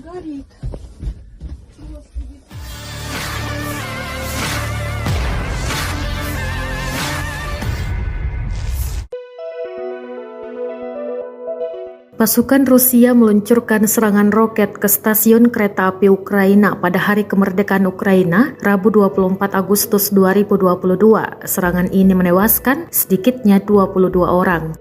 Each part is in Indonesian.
Горит. Господи. Pasukan Rusia meluncurkan serangan roket ke stasiun kereta api Ukraina pada Hari Kemerdekaan Ukraina, Rabu 24 Agustus 2022. Serangan ini menewaskan sedikitnya 22 orang.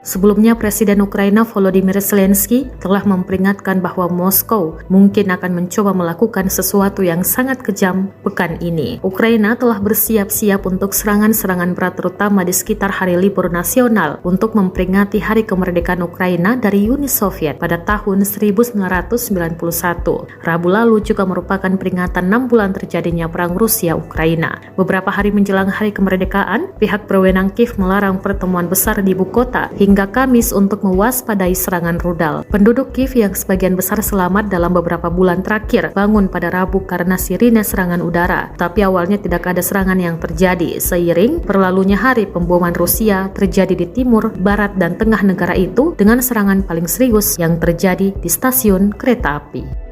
Sebelumnya, Presiden Ukraina Volodymyr Zelensky telah memperingatkan bahwa Moskow mungkin akan mencoba melakukan sesuatu yang sangat kejam pekan ini. Ukraina telah bersiap-siap untuk serangan-serangan berat terutama di sekitar hari libur nasional untuk memperingati Hari Kemerdekaan Ukraina dari Uni Soviet pada tahun 1991. Rabu lalu juga merupakan peringatan 6 bulan terjadinya perang Rusia-Ukraina. Beberapa hari menjelang Hari Kemerdekaan, pihak berwenang Kiev melarang pertemuan besar di ibu kota hingga Kamis untuk mewaspadai serangan rudal. Penduduk Kiev yang sebagian besar selamat dalam beberapa bulan terakhir bangun pada Rabu karena sirine serangan udara. Tapi awalnya tidak ada serangan yang terjadi. Seiring berlalunya hari, pemboman Rusia terjadi di timur, barat, dan tengah negara itu dengan serangan paling serius yang terjadi di stasiun kereta api.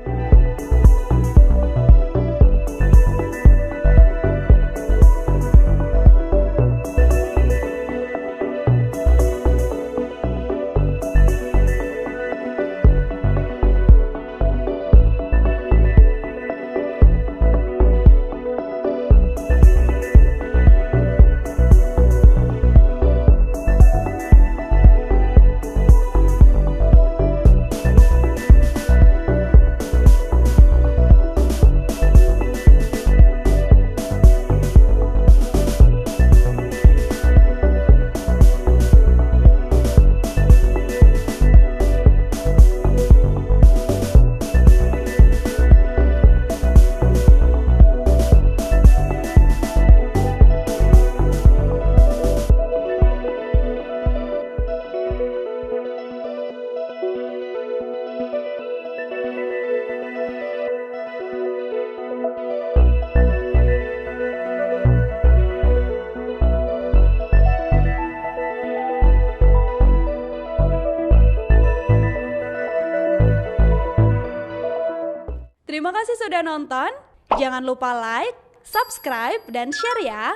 Terima kasih sudah nonton. Jangan lupa like, subscribe, dan share ya.